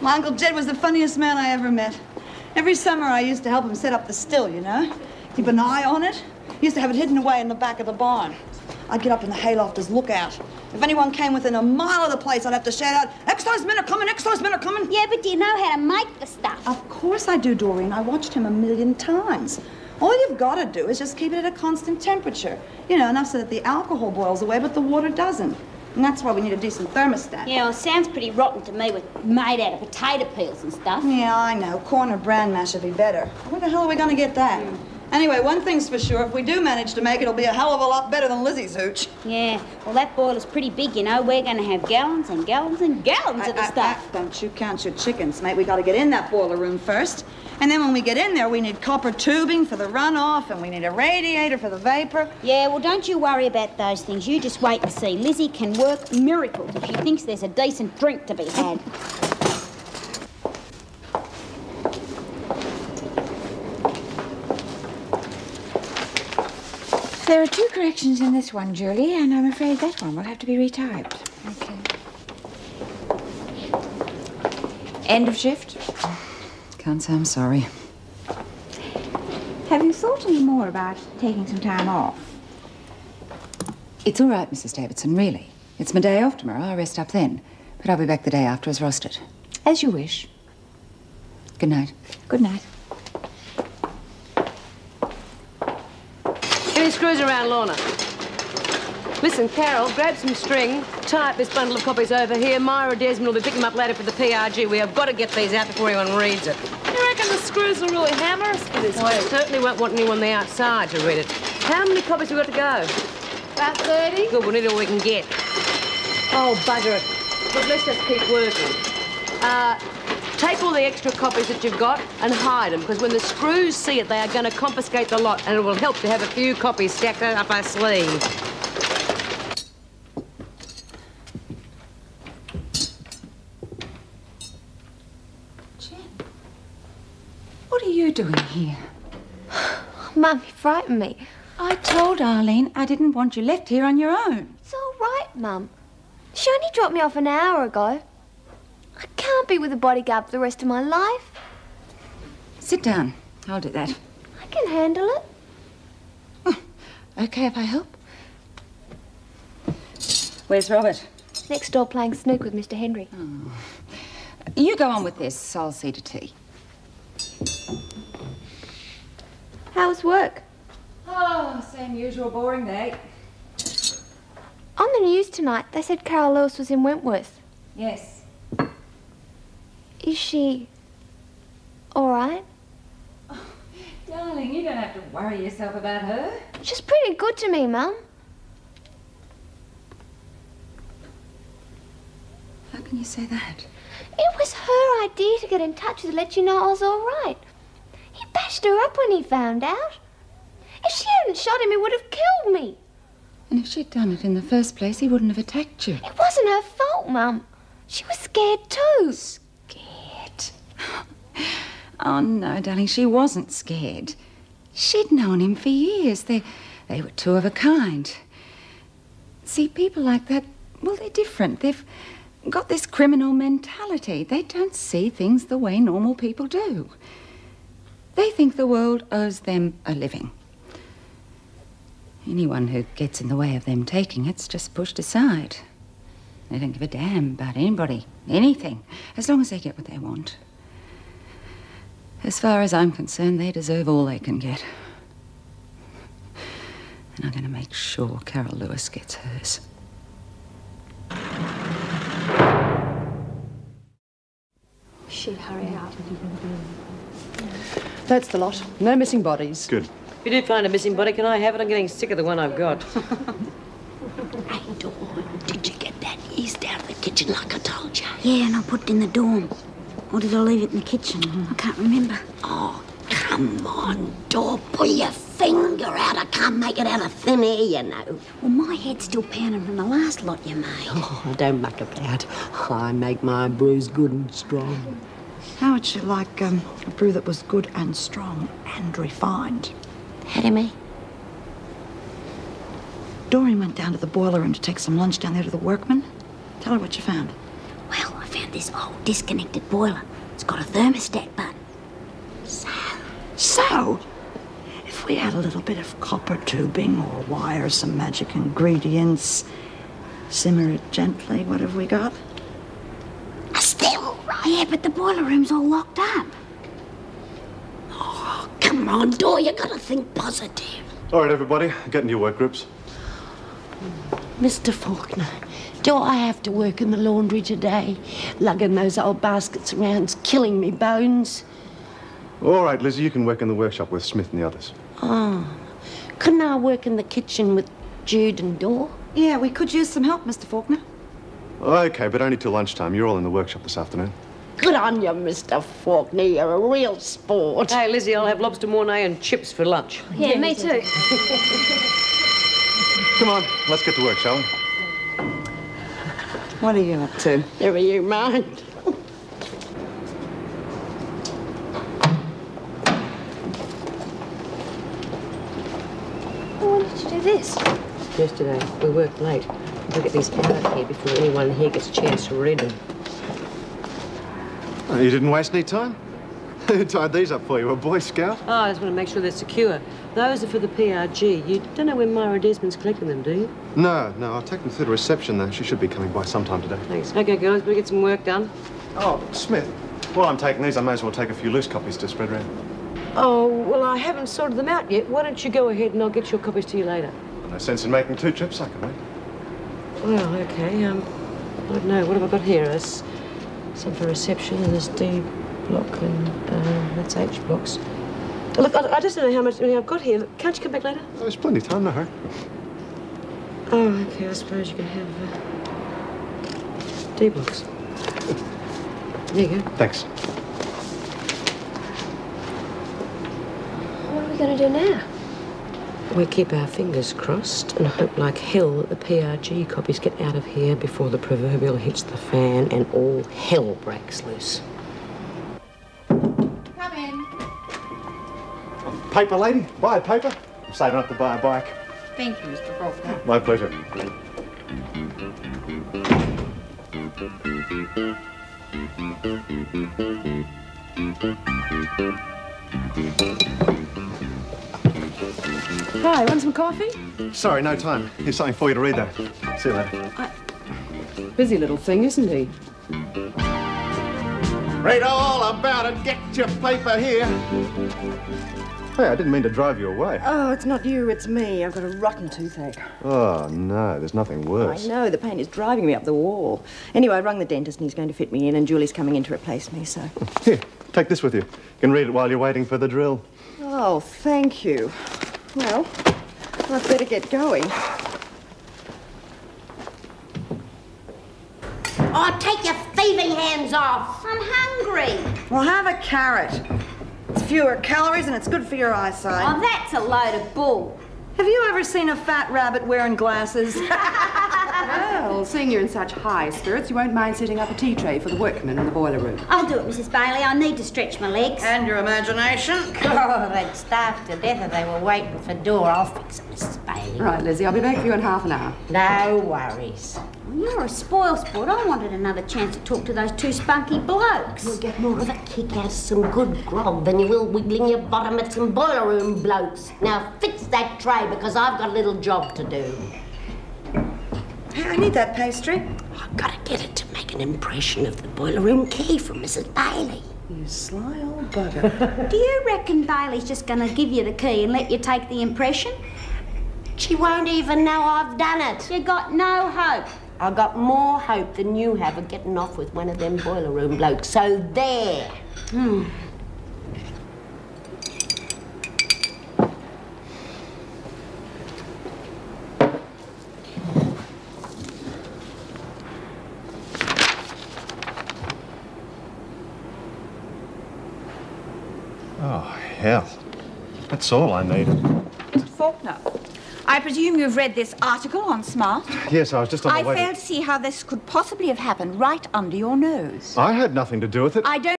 My Uncle Jed was the funniest man I ever met. Every summer I used to help him set up the still, you know? Keep an eye on it. He used to have it hidden away in the back of the barn. I'd get up in the hayloft as lookout. If anyone came within a mile of the place, I'd have to shout out, "Excise men are coming, excise men are coming." Yeah, but do you know how to make the stuff? Of course I do, Doreen. I watched him 1,000,000 times. All you've got to do is just keep it at a constant temperature. You know, enough so that the alcohol boils away, but the water doesn't. And that's why we need a decent thermostat. Yeah, well, it sounds pretty rotten to me with made out of potato peels and stuff. Yeah, I know. Corn or bran mash would be better. Where the hell are we going to get that? Anyway, one thing's for sure. If we do manage to make it, it'll be a hell of a lot better than Lizzie's hooch. Yeah, well, that boiler's pretty big, you know. We're going to have gallons and gallons and gallons of the stuff. Don't you count your chickens, mate. We got to get in that boiler room first. And then when we get in there, we need copper tubing for the runoff, and we need a radiator for the vapor. Yeah, well, don't you worry about those things. You just wait and see. Lizzie can work miracles if she thinks there's a decent drink to be had. There are 2 corrections in this one, Julie, and I'm afraid that one will have to be retyped. Okay. End of shift. Can't say I'm sorry. Have you thought any more about taking some time off? It's all right, Mrs. Davidson, really. It's my day off tomorrow. I'll rest up then. But I'll be back the day after as rostered. As you wish. Good night. Good night. Any screws around, Lorna? Listen, Carol, grab some string, tie up this bundle of copies over here. Myra Desmond will be picking them up later for the PRG. We have got to get these out before anyone reads it. You reckon the screws will really hammer us for this? Well, I certainly won't want anyone on the outside to read it. How many copies have we got to go? About 30? Good, we'll need all we can get. Oh, bugger it. But let's just keep working. Take all the extra copies that you've got and hide them, because when the screws see it, they are going to confiscate the lot, and it will help to have a few copies stacked up our sleeve. Jen, what are you doing here? Mum, you frightened me. I told Arlene I didn't want you left here on your own. It's all right, Mum. She only dropped me off an hour ago. I can't be with a bodyguard for the rest of my life. Sit down. I'll do that. I can handle it. Oh, okay if I help. Where's Robert? Next door playing snook with Mr. Henry. Oh. You go on with this. I'll see to tea. How was work? Oh, same usual boring day. On the news tonight, they said Carol Lewis was in Wentworth. Yes. Is she all right? Oh, darling, you don't have to worry yourself about her. She's pretty good to me, Mum. How can you say that? It was her idea to get in touch with her, let you know I was all right. He bashed her up when he found out. If she hadn't shot him, he would have killed me. And if she'd done it in the first place, he wouldn't have attacked you. It wasn't her fault, Mum. She was scared too. Scared? Oh, no, darling, she wasn't scared. She'd known him for years. They were 2 of a kind. See, people like that, well, they're different. They've got this criminal mentality. They don't see things the way normal people do. They think the world owes them a living. Anyone who gets in the way of them taking it's just pushed aside. They don't give a damn about anybody, anything, as long as they get what they want. As far as I'm concerned, they deserve all they can get. And I'm going to make sure Carol Lewis gets hers. Should hurry up. That's the lot. No missing bodies. Good. If you do find a missing body, can I have it? I'm getting sick of the one I've got. Hey, Dawn, did you get that yeast out of the kitchen like I told you? Yeah, and I put it in the dorm. Or did I leave it in the kitchen? I can't remember. Oh, come on, Dawn. Pull your finger out. I can't make it out of thin air, you know. Well, my head's still pounding from the last lot you made. Oh, don't muck about. I make my brews good and strong. How would you like a brew that was good and strong and refined? How do you mean? Doreen went down to the boiler room to take some lunch down there to the workmen. Tell her what you found. Well, I found found this old disconnected boiler. It's got a thermostat button. So, if we had a little bit of copper tubing or wire, some magic ingredients, simmer it gently, what have we got? A still, right? Yeah, but the boiler room's all locked up. Oh, come on, Dor, you gotta think positive. All right, everybody, get into your work groups. Mr. Faulkner, do I have to work in the laundry today? Lugging those old baskets around's killing me bones. All right, Lizzie, you can work in the workshop with Smith and the others. Oh, couldn't I work in the kitchen with Jude and Dor? Yeah, we could use some help, Mr. Faulkner. Okay, but only till lunchtime. You're all in the workshop this afternoon. Good on you, Mr. Faulkner. You're a real sport. Hey, Lizzie, I'll have lobster mornay and chips for lunch. Yeah, me too. Come on, let's get to work, shall we? What are you up to? Never you mind. When did you do this? Yesterday, we worked late. We'll get these out of here before anyone here gets a chance to read them. Oh, you didn't waste any time? Who tied these up for you, a Boy Scout? Oh, I just want to make sure they're secure. Those are for the PRG. You don't know when Myra Desmond's collecting them, do you? No, I'll take them through the reception, though. She should be coming by sometime today. Thanks. Okay, girls, we'll get some work done. Oh, Smith, while I'm taking these, I may as well take a few loose copies to spread around. Oh, well, I haven't sorted them out yet. Why don't you go ahead and I'll get your copies to you later? No sense in making 2 trips, I can wait. Well, okay, I don't know. What have I got here? There's some for reception and there's D block and that's H blocks. Look, I just don't know how much I've got here. Can't you come back later? Oh, there's plenty of time, no hurry. Oh, okay, I suppose you can have D blocks. There you go. Thanks. What are we going to do now? We keep our fingers crossed and hope like hell that the PRG copies get out of here before the proverbial hits the fan and all hell breaks loose. Come in. Paper, lady? Buy a paper? I'm saving up to buy a bike. Thank you, Mr. Faulkner. My pleasure. Hi, want some coffee? Sorry, no time. Here's something for you to read, though. See you later. Busy little thing, isn't he? Read all about it. Get your paper here. Hey, I didn't mean to drive you away. Oh, it's not you, it's me. I've got a rotten toothache. Oh, no, there's nothing worse. I know, the pain is driving me up the wall. Anyway, I rung the dentist and he's going to fit me in and Julie's coming in to replace me, so... Here, take this with you. You can read it while you're waiting for the drill. Oh, thank you. Well, I'd better get going. Oh, take your thieving hands off. I'm hungry. Well, have a carrot. It's fewer calories and it's good for your eyesight. Oh, that's a load of bull. Have you ever seen a fat rabbit wearing glasses? Well, seeing you're in such high spirits, you won't mind setting up a tea tray for the workmen in the boiler room. I'll do it, Mrs. Bailey. I need to stretch my legs. And your imagination. Oh, they'd starve to death if they were waiting for Dor. I'll fix it, Mrs. Bailey. Right, Lizzie, I'll be back for you in half an hour. No worries. You're a spoil sport. I wanted another chance to talk to those 2 spunky blokes. You'll get more of a kick out of some good grog than you will wiggling your bottom at some boiler room blokes. Now fix that tray because I've got a little job to do. Hey, I need that pastry. I've got to get it to make an impression of the boiler room key from Mrs. Bailey. You sly old bugger. Do you reckon Bailey's just going to give you the key and let you take the impression? She won't even know I've done it. You got no hope. I got more hope than you have of getting off with one of them boiler room blokes. So there. Oh, hell. That's all I needed. Mr. Faulkner, I presume you've read this article on Smart? Yes, I was just on my way I fail to see how this could possibly have happened right under your nose. I had nothing to do with it. I don't